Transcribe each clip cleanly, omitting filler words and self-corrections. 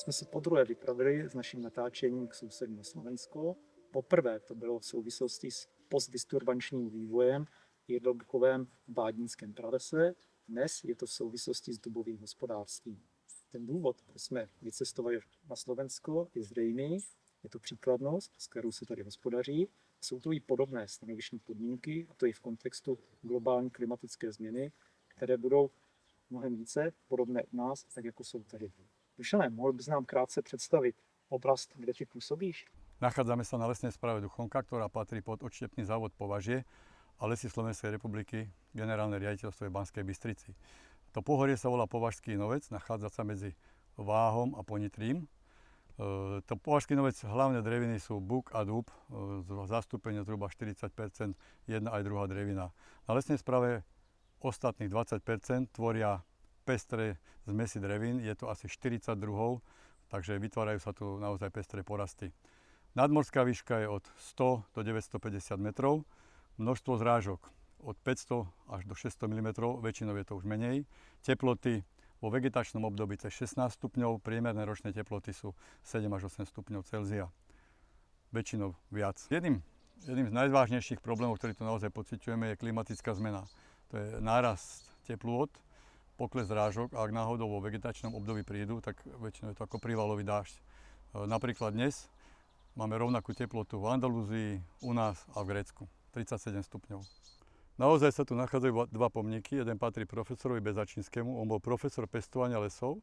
jsme se podruhé vypravili s naším natáčením k sousedům na Slovensko. Poprvé to bylo v souvislosti s postdisturbančním vývojem v jednoduchovém bádnickém pralese. Dnes je to v souvislosti s dobovým hospodářstvím. Ten důvod, proč jsme vycestovali na Slovensko, je zřejmý. Je to příkladnost, s kterou se tady hospodaří. Jsou to i podobné stanoviční podmínky, a to i v kontextu globální klimatické změny, které budou mnohem více podobné u nás, tak jako jsou tady. Dušané, mohl bys nám krátce představit oblast, kde ty působíš? Nachádzame sa na lesnej správe Duchonka, ktorá patrí pod odštepný závod Považie a Lesy Slovenskej republiky, generálne riaditeľstvo je v Banskej Bystrici. To pohorie sa volá Považský Novec, nachádza sa medzi Váhom a Ponitrím. To Považský Novec, hlavné dreviny sú buk a dúb, zastúpenie zhruba 40%, jedna aj druhá drevina. Na lesnej správe ostatných 20% tvoria pestré zmesi drevín, je to asi 40 druhov, takže vytvárajú sa tu naozaj pestré porasty. Nadmorská výška je od 100 do 950 metrov, množstvo zrážok od 500 až do 600 mm, väčšinou je to už menej. Teploty vo vegetačnom období cez 16 stupňov, priemerné ročné teploty sú 7 až 8 stupňov Celzia. Väčšinou viac. Jedným z najvážnejších problémov, ktorý tu naozaj pociťujeme, je klimatická zmena. To je nárast teplôt, pokles zrážok a ak náhodou vo vegetačnom období prídu, tak väčšinou je to ako prívalový dážď. Napríklad dnes máme rovnakú teplotu v Andalúzii, u nás a v Grécku. 37 stupňov. Naozaj sa tu nachádzajú dva pomníky. Jeden patrí profesorovi Bezačínskému. On bol profesor pestovania lesov,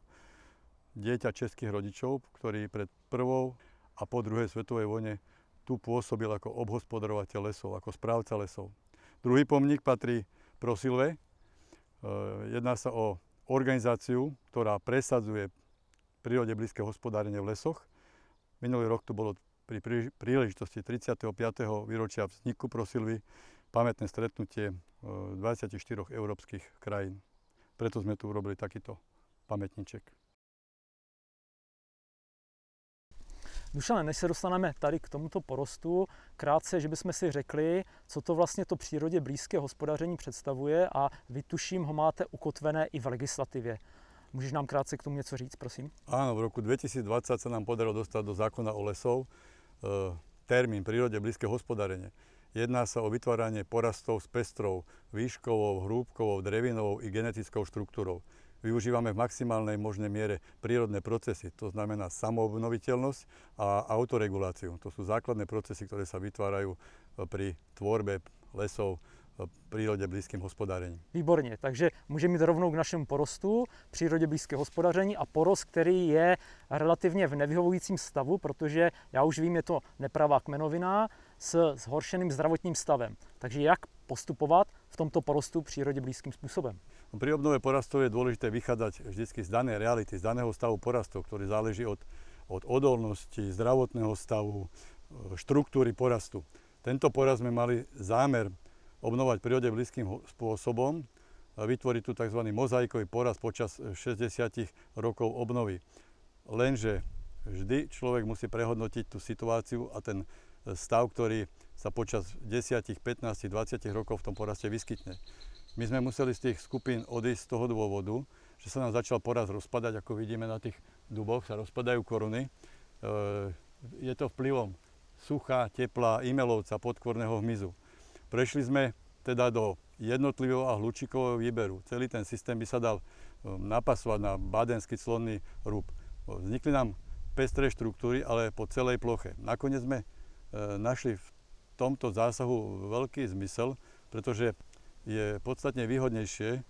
dieťa českých rodičov, ktorý pred prvou a po druhej svetovej vojne tu pôsobil ako obhospodarovateľ lesov, ako správca lesov. Druhý pomník patrí Prosilve. Jedná sa o organizáciu, ktorá presadzuje prírode blízke hospodárenie v lesoch. Minulý rok tu bolo pri príležitosti 35. výročia vzniku Prosilvy pamätné stretnutie 24 európskych krajín. Preto sme tu urobili takýto pamätníček. Dušane, než se dostaneme tady k tomuto porostu, krátce, že bychom si řekli, co to vlastně to přírodě blízké hospodaření představuje a vy tuším ho máte ukotvené i v legislativě. Můžeš nám krátce k tomu něco říct, prosím? Áno, v roku 2020 sa nám podarilo dostať do zákona o lesov termín prírode blízke hospodárenie. Jedná sa o vytváranie porastov s pestrou, výškovou, hrúbkovou, drevinovou i genetickou štruktúrou. Využívame v maximálnej možnej miere prírodné procesy, to znamená samoobnoviteľnosť a autoreguláciu. To sú základné procesy, ktoré sa vytvárajú pri tvorbe lesov v prírode blízkym hospodárení. Výborně, takže můžeme jít rovnou k našemu porostu, přírodě blízké hospodaření a porost, který je relativně v nevyhovujícím stavu, protože já už vím, je to nepravá kmenovina s zhoršeným zdravotním stavem. Takže jak postupovat v tomto porostu přírodě blízkým způsobem? Pri obnove porastov je dôležité vychádzať vždy z danej reality, z daného stavu porastov, ktorý záleží od odolnosti, zdravotného stavu, štruktúry porastu. Tento porast sme mali zámer obnovať prírode blízkym spôsobom, vytvoriť tu tzv. Mozaikový porast počas 60 rokov obnovy. Lenže vždy človek musí prehodnotiť tú situáciu a ten stav, ktorý sa počas 10, 15, 20 rokov v tom poraste vyskytne. My sme museli z tých skupín odísť z toho dôvodu, že sa nám začal porast rozpadať, ako vidíme na tých duboch, sa rozpadajú koruny. Je to vplyvom sucha, tepla, imelovca, podkorného hmyzu. Prešli sme teda do jednotlivého a hlučíkového výberu. Celý ten systém by sa dal napasovať na bádenský clonný rúb. Vznikli nám pestré štruktúry, ale po celej ploche. Nakoniec sme našli v tomto zásahu veľký zmysel, pretože je podstatne výhodnejšie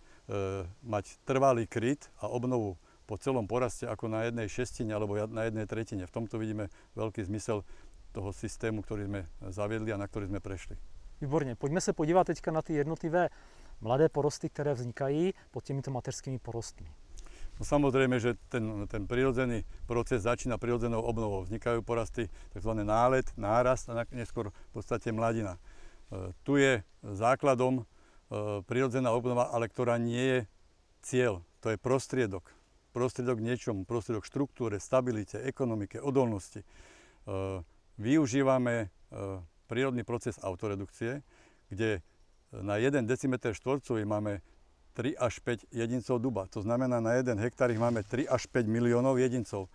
mať trvalý kryt a obnovu po celom poraste ako na jednej šestine alebo na jednej tretine. V tomto vidíme veľký zmysel toho systému, ktorý sme zaviedli a na ktorý sme prešli. Výborně, pojďme se podívat teďka na ty jednotlivé mladé porosty, které vznikají pod těmito mateřskými porostmi. No samozrejme, že ten prirodzený proces začína prirodzenou obnovou. Vznikajú porasty tzv. Nálet, nárast a neskôr v podstate mladina. Tu je základom prirodzená obnova, ale ktorá nie je cieľ. To je prostriedok. Prostriedok k niečomu, prostriedok k štruktúre, stabilite, ekonomike, odolnosti. Využívame prírodný proces autoredukcie, kde na 1 decimeter štvorcový máme 3 až 5 jedincov duba. To znamená, na 1 hektár ich máme 3 až 5 miliónov jedincov.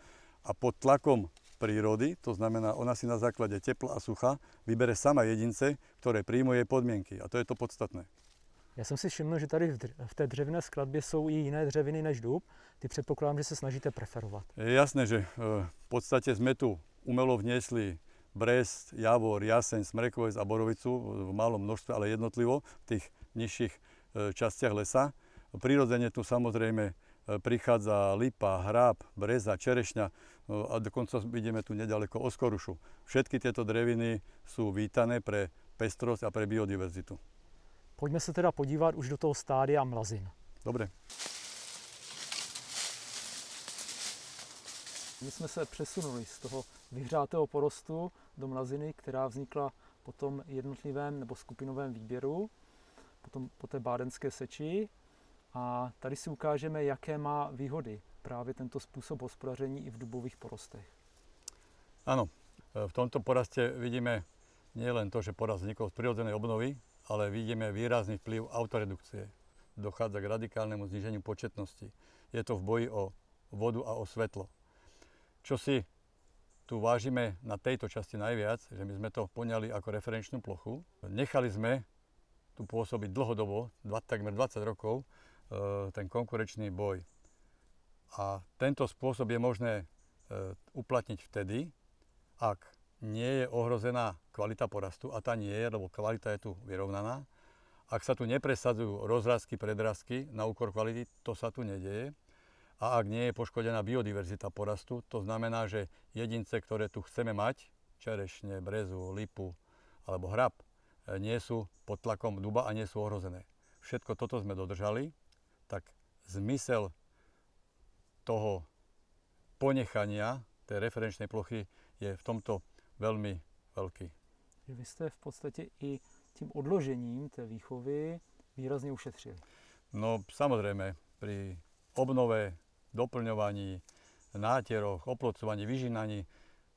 a pod tlakom prírody, to znamená, ona si na základe tepla a sucha vybere sama jedince, ktoré príjmu jej podmienky. A to je to podstatné. Já jsem si všiml, že tady v té dřevěné skladbě jsou i jiné dřeviny než dub. Ty předpokládám, že se snažíte preferovat. Je jasné, že v podstate sme tu umelo vniesli brest, javor, jaseň, smrekovec a borovicu v malom množstve, ale jednotlivo v tých nižších častiach lesa. Prirodzene tu samozrejme prichádza lipa, hráb, breza, čerešňa a dokonca vidíme tu nedaleko oskorušu. Všetky tieto dreviny sú vítané pre pestrosť a pre biodiverzitu. Pojďme se teda podívat už do toho stádia mlazin. Dobre. My jsme se přesunuli z toho vyhřátého porostu do mlaziny, která vznikla po tom jednotlivém nebo skupinovém výběru, potom po té bádenské seči. A tady si ukážeme, jaké má výhody právě tento způsob hospodaření i v dubových porostech. Áno, v tomto poraste vidíme nielen to, že porast vznikol z prirodzenej obnovy, ale vidíme výrazný vplyv autoredukcie. Dochádza k radikálnemu zníženiu početnosti. Je to v boji o vodu a o svetlo. Čo si tu vážime na tejto časti najviac, že my sme to poňali ako referenčnú plochu. Nechali sme tu pôsobiť dlhodobo, takmer 20 rokov, ten konkurenčný boj. A tento spôsob je možné uplatniť vtedy, ak nie je ohrozená kvalita porastu, a tá nie je, lebo kvalita je tu vyrovnaná. Ak sa tu nepresadzujú rozrastky, predrastky na úkor kvality, to sa tu nedeje. A ak nie je poškodená biodiverzita porastu, to znamená, že jedince, ktoré tu chceme mať, čerešne, brezu, lipu alebo hrab, nie sú pod tlakom duba a nie sú ohrozené. Všetko toto sme dodržali, tak zmysel toho ponechania tej referenčnej plochy je v tomto veľmi veľký. Vy jste v podstatě i tím odložením té výchovy výrazně ušetřili. No samozrejme, pri obnove, doplňovaní, náteroch, oplocovaní, vyžínaní,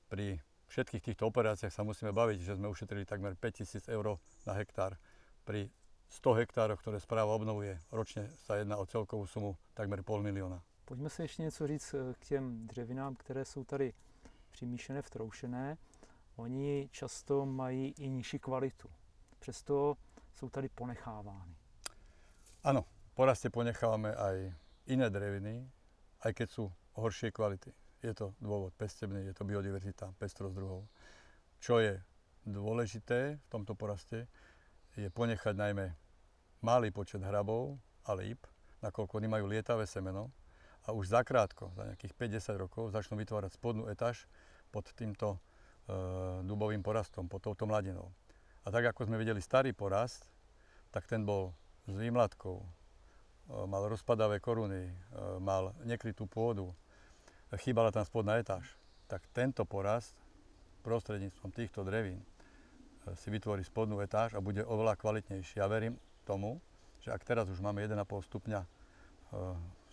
pri všetkých týchto operáciách sa musíme baviť, že sme ušetrili takmer 5000 eur na hektár. Pri 100 hektároch, ktoré správa obnovuje, ročne sa jedná o celkovú sumu takmer 500 000. Pojďme se ještě něco říct k těm dřevinám, které jsou tady přimíšené, vtroušené. Oni často mají i nižší kvalitu. Přesto jsou tady ponechávány. Áno, v poraste ponechávame aj iné dreviny, aj keď sú horšie kvality. Je to dôvod pestebný, je to biodiverzita, pestrosť druhov. Čo je dôležité v tomto poraste, je ponechať najmä malý počet hrabov a líp, nakoľko oni majú lietavé semeno a už zakrátko, za nejakých 5-10 rokov, začnú vytvárať spodnú etáž pod týmto dubovým porastom, pod touto mladinou. A tak ako sme videli starý porast, tak ten bol s výmladkou, mal rozpadavé koruny, mal nekrytú pôdu, chýbala tam spodná etáž. Tak tento porast prostredníctvom týchto drevín si vytvorí spodnú etáž a bude oveľa kvalitnejší. Ja verím tomu, že ak teraz už máme 1,5 stupňa,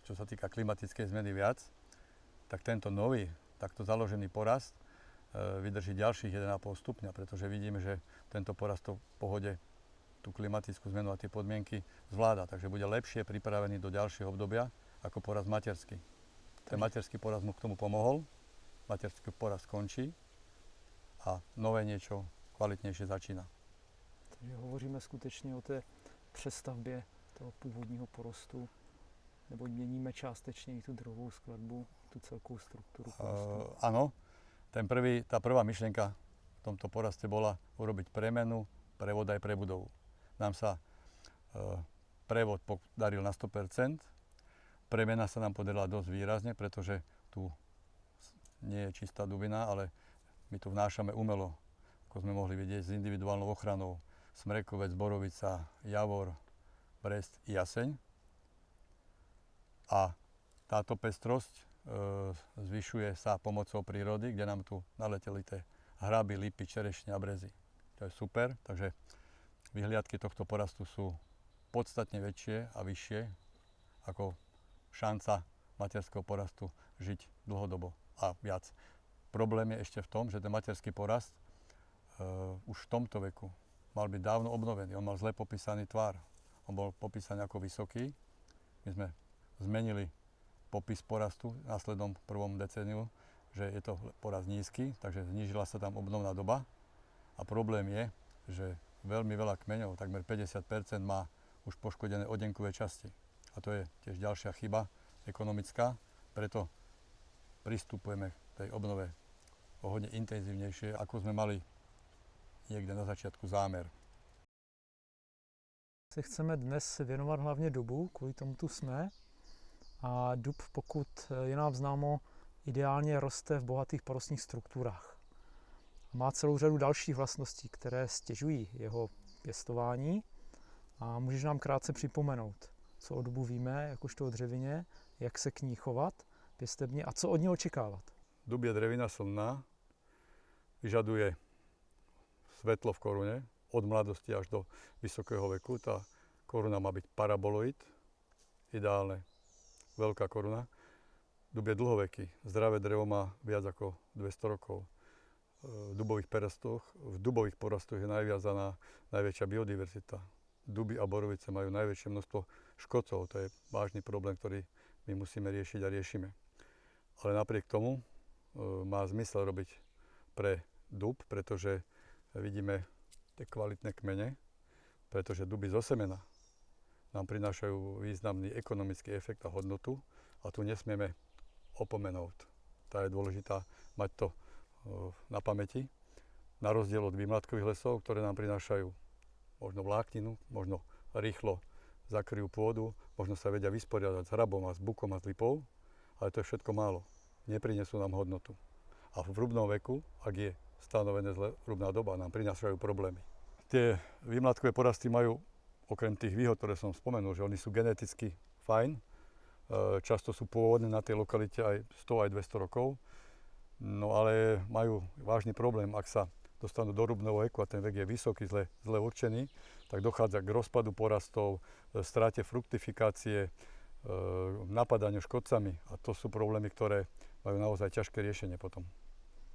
čo sa týka klimatickej zmeny viac, tak tento nový, takto založený porast vydrží ďalších 1,5 stupňa, pretože vidíme, že tento porast v pohode tú klimatickú zmenu a tie podmienky zvláda, takže bude lepšie pripravený do ďalšieho obdobia ako porast materský. Ten materský porast mu k tomu pomohol, materský porast končí a nové niečo kvalitnejšie začína. Takže hovoříme skutečně o té přestavbě toho původního porostu, nebo měníme částečně i tu druhovou skladbu, tu celkovou strukturu porostu. Áno, tá prvá myšlienka v tomto poraste bola urobiť premenu, prevod aj prebudovu. Nám sa prevod podaril na 100%, premena sa nám podarila dosť výrazne, pretože tu nie je čistá dubina, ale my tu vnášame umelo, ako sme mohli vidieť, s individuálnou ochranou, smrekovec, borovica, javor, brest, jaseň. A táto pestrosť zvyšuje sa pomocou prírody, kde nám tu naleteli tie hraby, lípy, čerešne a brezy. To je super, takže vyhliadky tohto porastu sú podstatne väčšie a vyššie ako šanca materského porastu žiť dlhodobo a viac. Problém je ešte v tom, že ten materský porast už v tomto veku mal byť dávno obnovený. On mal zle popísaný tvar. On bol popísaný ako vysoký. My sme zmenili popis porastu v následnom prvom decéniu, že je to porast nízky, takže znížila sa tam obnovná doba. A problém je, že veľmi veľa kmeňov, takmer 50%, má už poškodené odenkové časti. A to je tiež ďalšia chyba ekonomická, preto pristupujeme k tej obnove o hodne intenzívnejšie, ako sme mali niekde na začiatku zámer. Se chceme dnes věnovat hlavně dubu, kvůli tomu tu jsme. A dub, pokud je nám známo, ideálně roste v bohatých porostních strukturách. Má celou řadu dalších vlastností, které stěžují jeho pěstování. A můžeš nám krátce připomenout, co o dubu víme, jakožto o dřevině, jak se k ní chovat pěstebně a co od ní očekávat. Dub je drevina slnná, vyžaduje svetlo v korune, od mladosti až do vysokého veku. Tá koruna má byť paraboloid, ideálne veľká koruna. Dub je dlhoveký, zdravé drevo má viac ako 200 rokov. V dubových porostoch je naviazaná najväčšia biodiverzita. Duby a borovice majú najväčšie množstvo škodcov, to je vážny problém, ktorý my musíme riešiť a riešime. Ale napriek tomu má zmysel robiť pre dub, pretože vidíme tie kvalitné kmene, pretože duby zo semena nám prinášajú významný ekonomický efekt a hodnotu a tu nesmieme opomenúť. Tá je dôležitá mať to na pamäti, na rozdiel od výmladkových lesov, ktoré nám prinášajú možno vlákninu, možno rýchlo zakryjú pôdu, možno sa vedia vysporiadať s hrabom a s bukom a s lipou, ale to je všetko málo. Neprinesú nám hodnotu. A v hrubnom veku, ak je stanovené zle hrubná doba, nám prinášajú problémy. Tie výmladkové porasty majú, okrem tých výhod, ktoré som spomenul, že oni sú geneticky fajn, často sú pôvodné na tej lokalite aj 100, aj 200 rokov, no ale majú vážny problém, ak sa dostanú do hrubného veku a ten vek je vysoký, zle určený, tak dochádza k rozpadu porastov, strate fruktifikácie, napadaniu škodcami a to sú problémy, ktoré majú naozaj ťažké riešenie potom.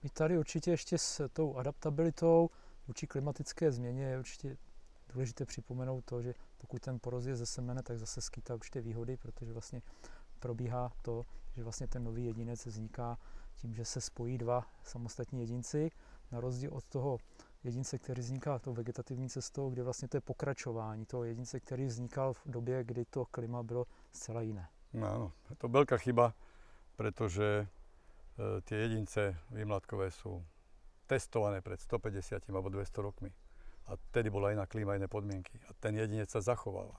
My tady určitě ještě s tou adaptabilitou vůči klimatické změně je určitě důležité připomenout to, že pokud ten porost je ze semene, tak zase skýtá určité výhody, protože vlastně probíhá to, že vlastně ten nový jedinec vzniká tím, že se spojí dva samostatní jedinci, na rozdíl od toho jedince, který vzniká tou vegetativní cestou, kde vlastně to je pokračování toho jedince, který vznikal v době, kdy to klima bylo zcela jiné. No, áno, je to veľká chyba, pretože tie jedince výmladkové sú testované pred 150 alebo 200 rokmi. A vtedy bola iná klíma, iné podmienky. A ten jedinec sa zachováva.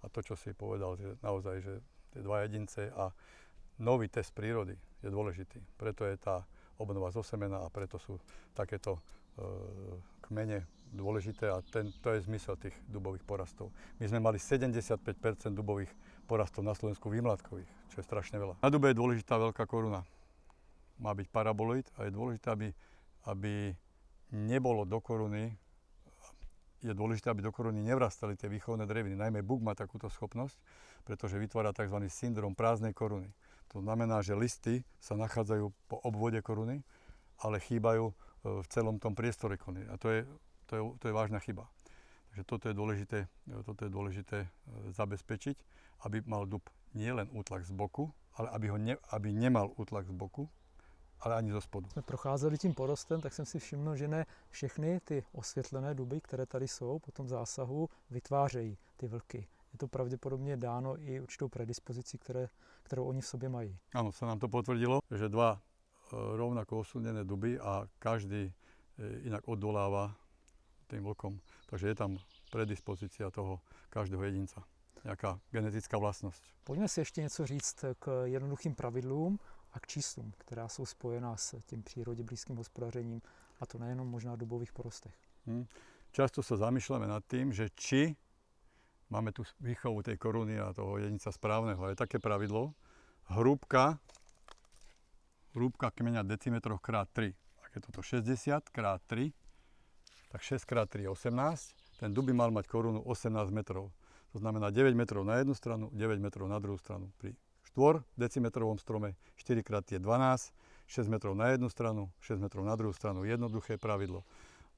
A to, čo si povedal, že naozaj, že tie dva jedince a nový test prírody je dôležitý. Preto je tá obnova zo semena a preto sú takéto kmene dôležité a to je zmysel tých dubových porastov. My sme mali 75% dubových porastov na Slovensku výmladkových, čo je strašne veľa. Na dube je dôležitá veľká koruna. Má byť paraboloid a je dôležité, aby nebolo do koruny, aby do koruny nevrastali tie výchovné dreviny. Najmä buk má takúto schopnosť, pretože vytvára tzv. Syndrom prázdnej koruny. To znamená, že listy sa nachádzajú po obvode koruny, ale chýbajú v celom tom priestore koruny. A to je vážna chyba. Takže toto je dôležité zabezpečiť, aby mal dub nielen útlak z boku, ale aby nemal útlak z boku, ale ani zo spodu. Jsme procházeli tím porostem, tak jsem si všiml, že ne všechny ty osvětlené duby, které tady jsou po tom zásahu, vytvářejí ty vlky. Je to pravděpodobně dáno i určitou predispozicí, kterou oni v sobě mají. Áno, sa nám to potvrdilo, že dva rovnako osúdené duby a každý inak odoláva tým vlkom. Takže je tam predispozícia toho každého jedinca. Nejaká genetická vlastnosť. Pojďme si ještě něco říct k jednoduchým pravidlům a k číslům, která jsou spojená s tím přírodě blízkým hospodařením, a to nejenom možná v dubových porostech. Často sa zamýšľame nad tým, že či máme tu výchovu tej koruny a toho jedinca správneho. A je také pravidlo, hrúbka kmeňa decimetroch krát 3. Ak je toto 60 krát 3, tak 6 krát 3 je 18. Ten dub by mal mať korunu 18 metrov. To znamená 9 metrov na jednu stranu, 9 metrov na druhú stranu. Pri 4 decimetrovom strome 4 krát je 12, 6 metrov na jednu stranu, 6 metrov na druhú stranu. Jednoduché pravidlo.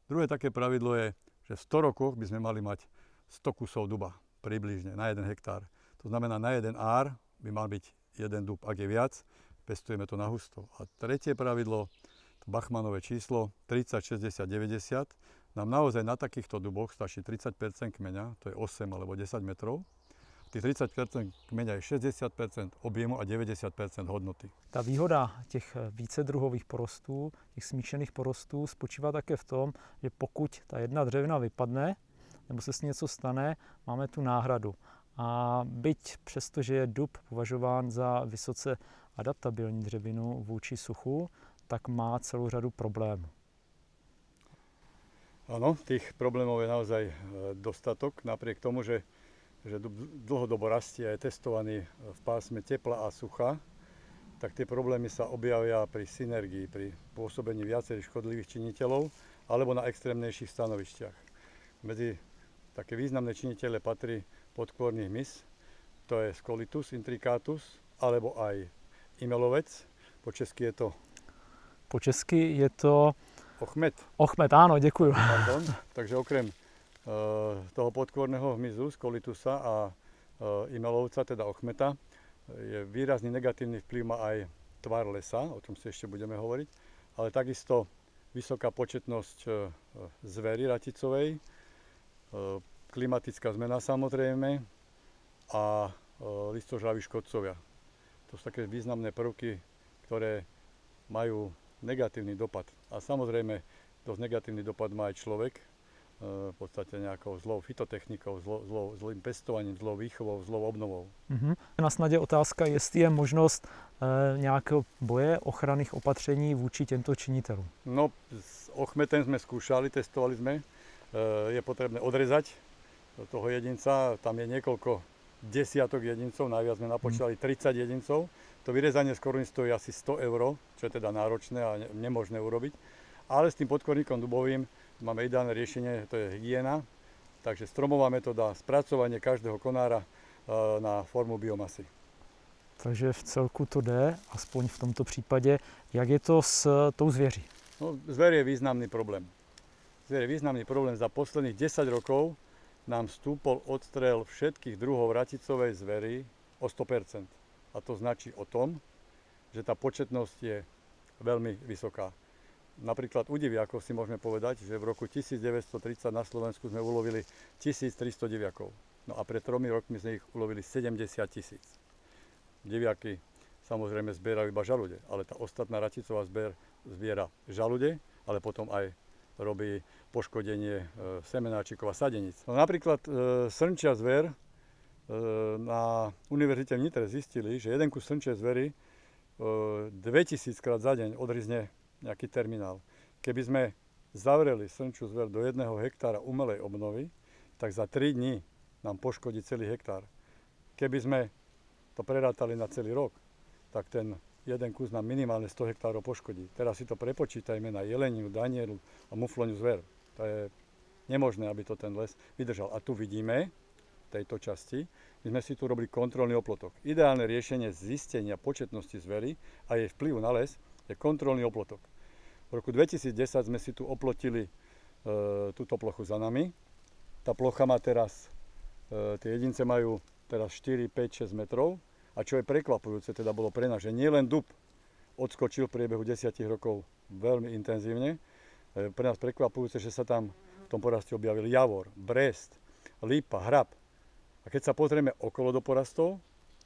Druhé také pravidlo je, že v 100 rokoch by sme mali mať 100 kusov duba, približne, na 1 hektár. To znamená, na 1 ár by mal byť jeden dub. Ak je viac, pestujeme to na husto. A tretie pravidlo, to Bachmanové číslo 30, 60, 90, nám naozaj na takýchto duboch stačí 30 kmeňa, to je 8 alebo 10 metrov. Tých 30 kmeňa je 60 objemu a 90 hodnoty. Ta výhoda těch vícedruhových porostů, těch smíšených porostů spočívá také v tom, že pokud ta jedna dřevina vypadne, nebo se s ní něco stane, máme tu náhradu. A byť přesto, že je dub považován za vysoce adaptabilní dřevinu vůči suchu, tak má celou řadu problémů. Áno, tých problémov je naozaj dostatok, napriek tomu, že dub dlhodobo rastie a je testovaný v pásme tepla a sucha, tak tie problémy sa objavia pri synergii, pri pôsobení viacerých škodlivých činiteľov alebo na extrémnejších stanovišťach. Medzi také významné činiteľe patrí podkôrny hmyz, to je Scolytus intricatus, alebo aj imelovec, po česky je to... Po česky je to... Ochmet. Ochmet, áno, děkuju. Pardon. Takže okrem toho podkôrneho hmyzu, Scolytusa a imelovca, teda ochmeta, je výrazný negatívny vplyv má aj tvar lesa, o čom si ešte budeme hovoriť, ale takisto vysoká početnosť zvery raticovej, klimatická zmena samozrejme a listožraví škodcovia. To sú také významné prvky, ktoré majú negatívny dopad. A samozrejme, dosť negatívny dopad má aj človek, v podstate nejakou zlou fytotechnikou, zlým pestovaním, zlou výchovou, zlou obnovou. Na snadě otázka, jestli je možnost nějakého boje, ochranných opatření vůči těmto činitelům. No, s ochmetem sme skúšali, testovali sme. Je potrebné odrezať toho jedinca, tam je niekoľko desiatok jedincov, najviac sme napočítali 30 jedincov. To vyrezanie z koruny stojí asi 100 €, čo je teda náročné a nemožné urobiť. Ale s tým podkorníkom dubovým máme ideálne riešenie, to je hygiena. Takže stromová metóda, spracovanie každého konára na formu biomasy. Takže v celku to jde, aspoň v tomto případě. Jak je to s tou zvěří? No, zver je významný problém. Zver je významný problém. Za posledných 10 rokov nám stúpol odstrel všetkých druhov raticovej zvery o 100%. A to značí o tom, že tá početnosť je veľmi vysoká. Napríklad u diviakov si môžeme povedať, že v roku 1930 na Slovensku sme ulovili 1300 diviakov. No a pred 3 rokmi sme ich ulovili 70 000. Diviaky samozrejme zbierajú iba žalude, ale tá ostatná raticová zbiera žalude, ale potom aj robí poškodenie semenáčikov a sadeníc. No napríklad srnčia zver na Univerzite v Nitre zistili, že jeden kus srnčej zvery 2000 krát za deň odrizne nejaký terminál. Keby sme zavreli srnčiu zver do 1 hektára umelej obnovy, tak za 3 dní nám poškodí celý hektár. Keby sme to prerátali na celý rok, tak ten jeden kus nám minimálne 100 hektárov poškodí. Teraz si to prepočítajme na jeleniu, danielu a mufloniu zver. To je nemožné, aby to ten les vydržal. A tu vidíme, v tejto časti, my sme si tu robili kontrolný oplotok. Ideálne riešenie zistenia početnosti zvery a jej vplyvu na les je kontrolný oplotok. V roku 2010 sme si tu oplotili túto plochu za nami. Tá plocha má teraz, tie jedince majú teraz 4, 5, 6 metrov. A čo je prekvapujúce, teda bolo pre nás, že nielen dub odskočil v priebehu 10 rokov veľmi intenzívne. Pre nás prekvapujúce, že sa tam v tom poraste objavil javor, brest, lípa, hrab. A keď sa pozrieme okolo do porastov,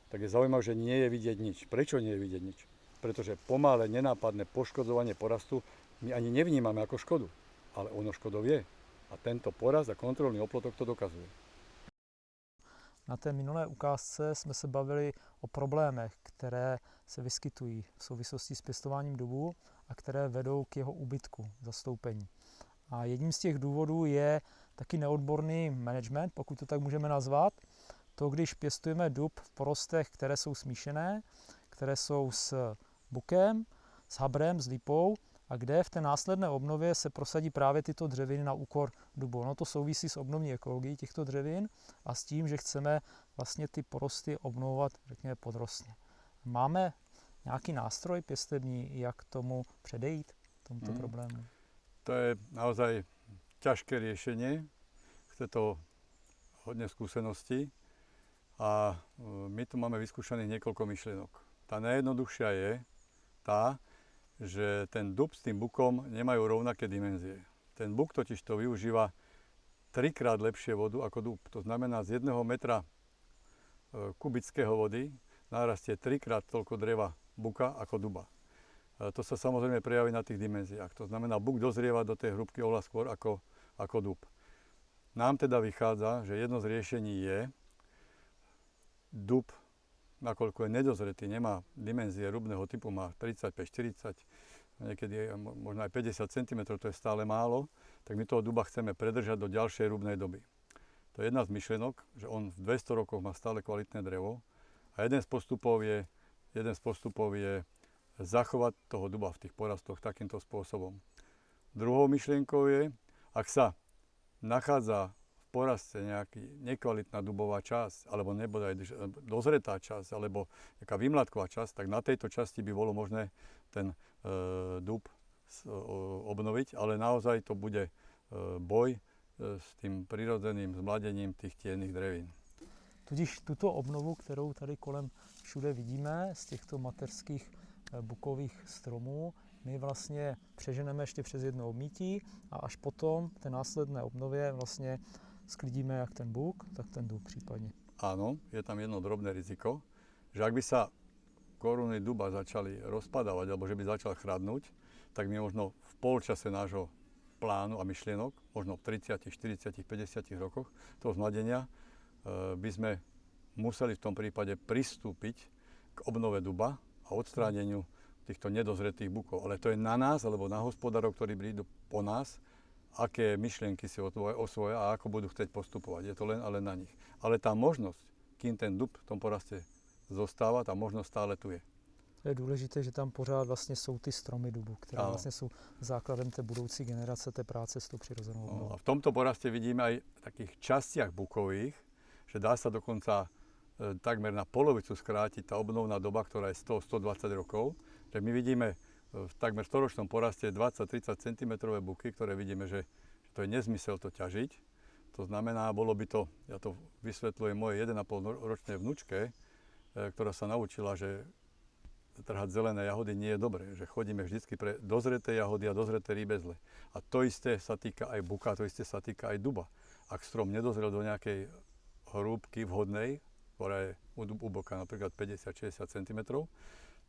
tak je zaujímavé, že nie je vidieť nič. Prečo nie je vidieť nič? Pretože pomalé, nenápadné poškodzovanie porastu my ani nevnímame ako škodu. Ale ono škodou je. A tento porast a kontrolný oplotok to dokazuje. Na té minulé ukázce jsme se bavili o problémech, které se vyskytují v souvislosti s pěstováním dubu a které vedou k jeho úbytku, zastoupení. A jedním z těch důvodů je taky neodborný management, pokud to tak můžeme nazvat. To, když pěstujeme dub v porostech, které jsou smíšené, které jsou s bukem, s habrem, s lípou, a kde v té následné obnově se prosadí právě tyto dřeviny na úkor dubu. Ono to souvisí s obnovní ekologií těchto dřevin a s tím, že chceme vlastně ty porosty obnovovat, řekněme, podrostně. Máme nějaký nástroj pěstební, jak tomu předejít, tomuto problému? To je naozaj ťažké riešenie. Chce to hodne skúseností a my tu máme vyskúšaných niekoľko myšlienok. Tá najjednoduchšia je, tá, že ten dub s tým bukom nemajú rovnaké dimenzie. Ten buk totiž to využíva 3-krát lepšie vodu ako dub. To znamená, z 1 metra kubického vody narastie 3-krát toľko dreva buka ako duba. To sa samozrejme prejaví na tých dimenziách. To znamená, buk dozrieva do tej hrúbky oveľa skôr ako dub. Nám teda vychádza, že jedno z riešení je dub, nakoľko je nedozretý, nemá dimenzie rubného typu, má 35-40, niekedy možno aj 50 cm, to je stále málo, tak my toho duba chceme predržať do ďalšej rubnej doby. To je jedna z myšlienok, že on v 200 rokoch má stále kvalitné drevo a jeden z postupov je zachovať toho duba v tých porastoch takýmto spôsobom. Druhou myšlienkou je, ak sa nachádza v poraste nejaká nekvalitná dubová časť, alebo nebodaj dozretá časť, alebo nejaká vymladková časť, tak na tejto časti by bolo možné ten dub obnoviť, ale naozaj to bude boj s tím přirozeným zmladěním těch tienných drevín. Tudíž tuto obnovu, kterou tady kolem všude vidíme z těchto mateřských bukových stromů, my vlastně přeženeme ještě přes jedno obmítí a až potom v té následné obnově vlastně sklidíme jak ten buk, tak ten dub případně. Áno, je tam jedno drobné riziko, že ak by sa koruny duba začali rozpadávať alebo že by začal chradnúť, tak my možno v polčase nášho plánu a myšlienok, možno v 30, 40, 50 rokoch toho zmladenia, by sme museli v tom prípade pristúpiť k obnove duba a odstráneniu týchto nedozretých bukov. Ale to je na nás, alebo na hospodárov, ktorí prídu po nás, aké myšlienky si osvoja a ako budú chcieť postupovať. Je to len ale na nich. Ale tá možnosť, kým ten dub v tom poraste zostáva, tá možnosť stále tu je. To je důležité, že tam pořád vlastně jsou ty stromy dubu, které vlastně jsou základem té budoucí generace té práce s tou přirozenou obnovou. A v tomto poraste vidíme aj v takých častiach bukových, že dá sa dokonca takmer na polovicu skrátiť tá obnovná doba, ktorá je 100-120 rokov. Tak my vidíme v takmer storočnom poraste 20-30 cm buky, ktoré vidíme, že to je nezmysel to ťažiť. To znamená, bolo by to, ja to vysvetľujem mojej 1,5 ročnej vnučke, ktorá sa naučila, že trhať zelené jahody nie je dobré, že chodíme vždycky pre dozreté jahody a dozreté rýbezle. A to isté sa týka aj buka, to isté sa týka aj duba. Ak strom nedozrel do nejakej hrúbky vhodnej, ktorá je u buka napríklad 50-60 cm,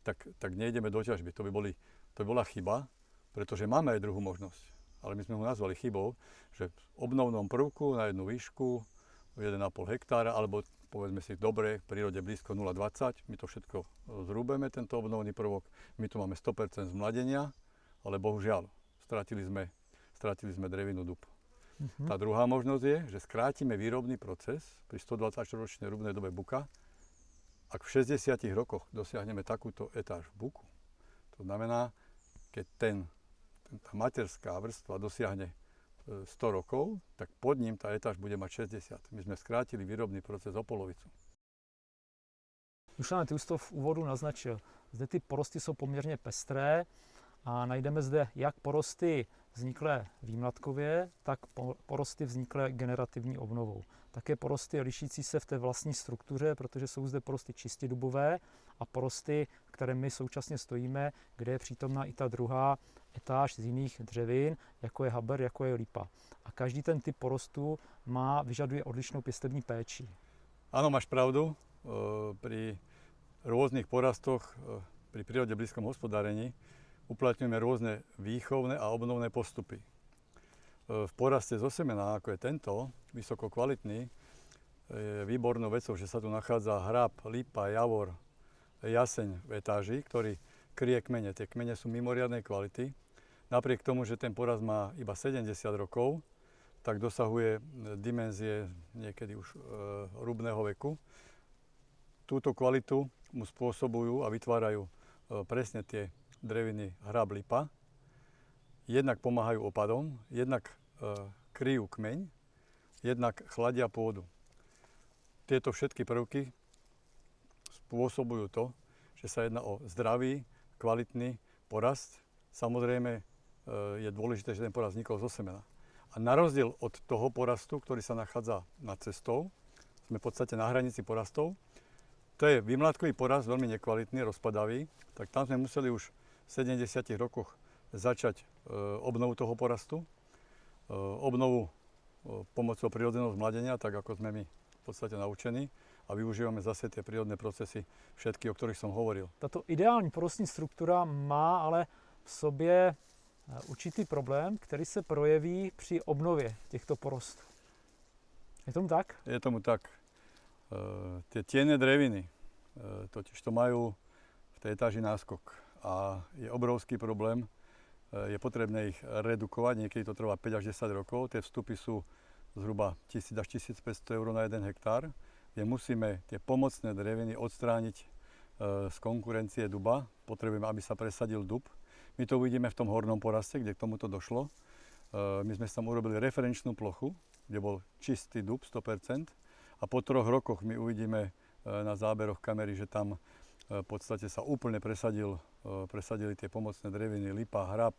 tak nejdeme do ťažby. To by bola chyba, pretože máme aj druhú možnosť. Ale my sme ho nazvali chybou, že v obnovnom prvku na jednu výšku 1,5 hektára, alebo povedzme si, dobre, v prírode blízko 0,20, my to všetko zrúbeme, tento obnovný prvok, my tu máme 100% zmladenia, ale bohužiaľ, stratili sme drevinu dub. Tá druhá možnosť je, že skrátime výrobný proces pri 124-ročnej rubnej dobe buka, ak v 60 rokoch dosiahneme takúto etáž v buku. To znamená, keď tá materská vrstva dosiahne 100 rokov, tak pod ním tá etáž bude mať 60. My sme skrátili výrobný proces o polovicu. Dušane, ty už to v úvodu naznačil. Zde ty porosty jsou poměrně pestré a najdeme zde jak porosty vzniklé výmladkově, tak porosty vzniklé generativní obnovou. Také porosty lišící se v té vlastní struktuře, protože jsou zde porosty čistě dubové a porosty, které my současně stojíme, kde je přítomná i ta druhá etáž z jiných dřevin, jako je haber, jako je lipa. A každý ten typ porostů vyžaduje odlišnou pěstební péči. Áno, máš pravdu. Pri rôznych porastoch, pri prírode blízkom hospodárení uplatňujeme rôzne výchovné a obnovné postupy. V poraste zo semena, ako je tento, vysoko kvalitný, je výbornou vecou, že sa tu nachádza hrab, lipa, javor, jaseň v etáži, ktorý kryje kmene. Tie kmene sú mimoriadnej kvality. Napriek tomu, že ten porast má iba 70 rokov, tak dosahuje dimenzie niekedy už rubného veku. Túto kvalitu mu spôsobujú a vytvárajú presne tie dreviny hrab, lipa. Jednak pomáhajú opadom, jednak kryjú kmeň, jednak chladia pôdu. Tieto všetky prvky spôsobujú to, že sa jedná o zdravý, kvalitný porast. Samozrejme je dôležité, že ten porast vznikol zo semena. A na rozdiel od toho porastu, ktorý sa nachádza nad cestou, sme v podstate na hranici porastov, to je výmladkový porast, veľmi nekvalitný, rozpadavý, tak tam sme museli už 70 rokoch začať obnovu toho porastu, obnovu pomocou prírodzeného zmladenia, tak ako sme my v podstate naučení, a využívame zase tie prírodné procesy, všetky, o ktorých som hovoril. Tato ideální porostní struktura má ale v sobě určitý problém, který se projeví při obnově těchto porostů. Je tomu tak? Je tomu tak. Tie tienné dreviny totiž to majú v tej etáži náskok a je obrovský problém. Je potrebné ich redukovať, niekedy to trvá 5 až 10 rokov. Tie vstupy sú zhruba 1000 až 1500 eur na 1 hektár, kde musíme tie pomocné dreviny odstrániť z konkurencie duba. Potrebujeme, aby sa presadil dub. My to uvidíme v tom hornom poraste, kde k tomuto došlo. My sme tam urobili referenčnú plochu, kde bol čistý dub 100%. A po 3 rokoch my uvidíme na záberoch kamery, že tam v podstate sa úplne presadili tie pomocné dreviny, lipa, hrab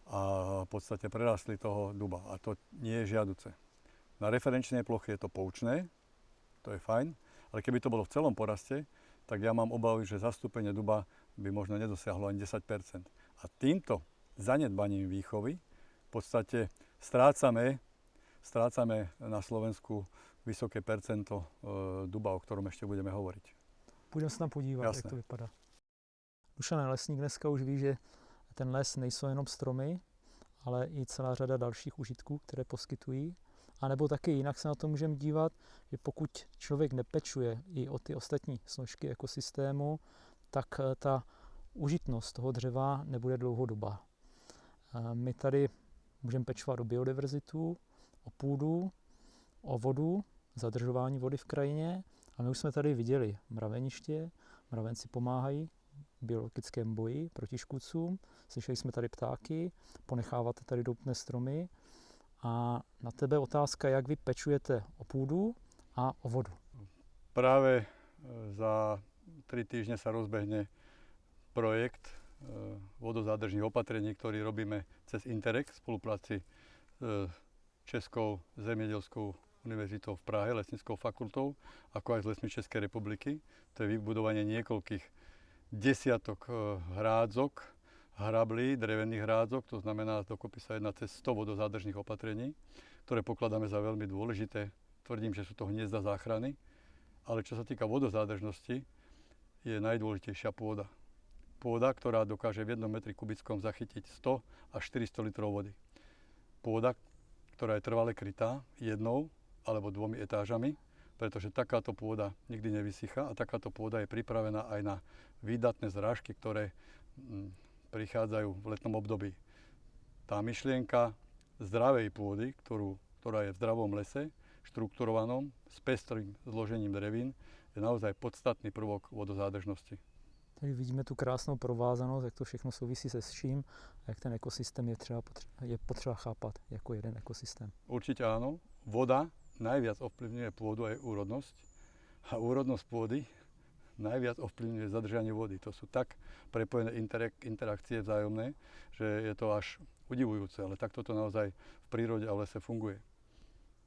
a v podstate prerastli toho duba. A to nie je žiaduce. Na referenčnej ploche je to poučné, to je fajn, ale keby to bolo v celom poraste, tak ja mám obavy, že zastúpenie duba by možno nedosiahlo ani 10%. A týmto zanedbaním výchovy v podstate strácame na Slovensku vysoké percento duba, o ktorom ešte budeme hovoriť. Půjdeme se tam podívat, Jasné. jak to vypadá. Dušan lesník dneska už ví, že ten les nejsou jenom stromy, ale i celá řada dalších užitků, které poskytují. A nebo taky jinak se na to můžeme dívat, že pokud člověk nepečuje i o ty ostatní složky ekosystému, tak ta užitnost toho dřeva nebude dlouhodobá. My tady můžeme pečovat o biodiverzitu, o půdu, o vodu, zadržování vody v krajině. A my už jsme tady viděli mraveniště, mravenci pomáhají v biologickém boji proti škůdcům, slyšeli jsme tady ptáky, ponecháváte tady doutné stromy. A na tebe otázka, jak vy pečujete o půdu a o vodu. Práve za 3 týždne sa rozbehne projekt vodozádržných opatrení, ktorý robíme cez Interreg v spolupráci s Českou zemědělskou univerzitou v Prahe, Lesnickou fakultou, ako aj s Lesmi Českej republiky. To je vybudovanie niekoľkých desiatok hrádzok, hrablí, drevených hrádzok, to znamená, dokopy sa jedná cez 100 vodozádržných opatrení, ktoré pokladáme za veľmi dôležité. Tvrdím, že sú to hniezda záchrany, ale čo sa týka vodozádržnosti, je najdôležitejšia pôda. Pôda, ktorá dokáže v 1 metri kubickom zachytiť 100 až 400 litrov vody. Pôda, ktorá je trvale krytá 1 alebo 2 etážami, pretože takáto pôda nikdy nevysychá a takáto pôda je pripravená aj na výdatné zrážky, ktoré prichádzajú v letnom období. Tá myšlienka zdravej pôdy, ktorá je v zdravom lese, štrukturovanom, s pestrým zložením drevín, je naozaj podstatný prvok vodozádržnosti. Tady vidíme tu krásnou provázanost, jak to všechno souvisí se vším a jak ten ekosystém je potřeba chápat jako jeden ekosystém. Určite áno. Voda najviac ovplyvňuje pôdu aj úrodnosť a úrodnosť pôdy najviac ovplyvňuje zadržanie vody. To sú tak prepojené interakcie vzájomné, že je to až udivujúce, ale takto to naozaj v prírode a v lese funguje.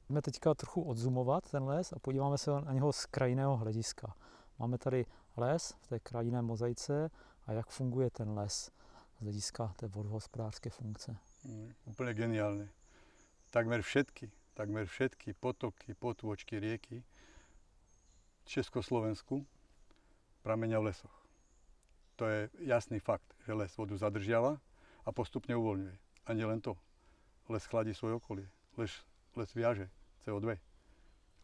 Budeme teďka trochu odzumovat ten les a podíváme se na něho z krajinného hlediska. Máme tady les v té krajinné mozaice a jak funguje ten les z hlediska té vodohospodářské funkce. Úplne geniálne. Takmer všetky potoky, potôčky, rieky v Československu pramenia v lesoch. To je jasný fakt, že les vodu zadržiava a postupne uvoľňuje. A nielen to. Les chladí svoje okolie. Les viaže CO2.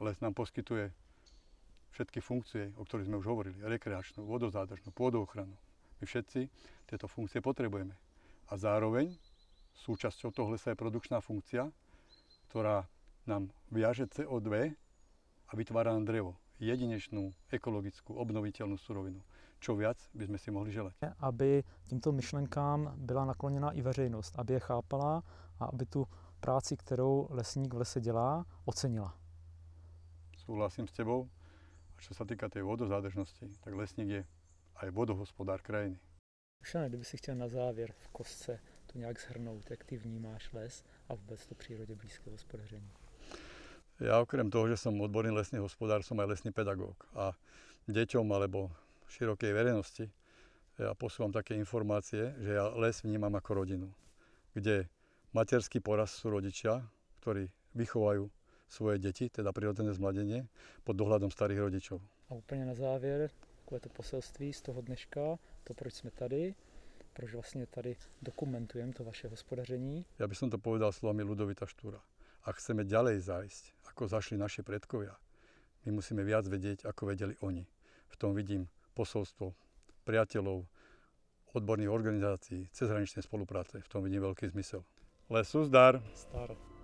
Les nám poskytuje všetky funkcie, o ktorých sme už hovorili. Rekreačnú, vodozádržnú, pôdoochranu. My všetci tieto funkcie potrebujeme. A zároveň súčasťou toho lesa je produkčná funkcia, ktorá nám viaže CO2 a vytvára nám drevo. Jedinečnú, ekologickú, obnoviteľnú surovinu. Čo viac by sme si mohli želať. Aby tímto myšlenkám byla nakloněna i veřejnost, aby je chápala a aby tu práci, kterou lesník v lese dělá, ocenila. Súhlasím s tebou. A čo sa týka tej vodozádržnosti, tak lesník je aj vodohospodár krajiny. Dušane, kdyby si chtěl na závěr v kostce to nějak shrnout, jak ty vnímáš les a vůbec to přírodě blízké hospodaření. Ja okrem toho, že som odborný lesný hospodár, som aj lesný pedagóg. A deťom alebo širokej verejnosti ja posúvam také informácie, že ja les vnímam ako rodinu, kde materský porast sú rodičia, ktorí vychovajú svoje deti, teda prirodzené zmladenie, pod dohľadom starých rodičov. A úplně na závěr, takové to poselství z toho dneška, to proč jsme tady, proč vlastně tady dokumentujeme to vaše hospodaření. Ja by som to povedal slovami Ľudovita Štúra. Ak chceme ďalej zájsť, ako zašli naši predkovia, my musíme viac vedieť, ako vedeli oni. V tom vidím posolstvo priateľov, odborných organizácií, cezhraničnej spolupráce. V tom vidím veľký zmysel. Lesu zdar! Star.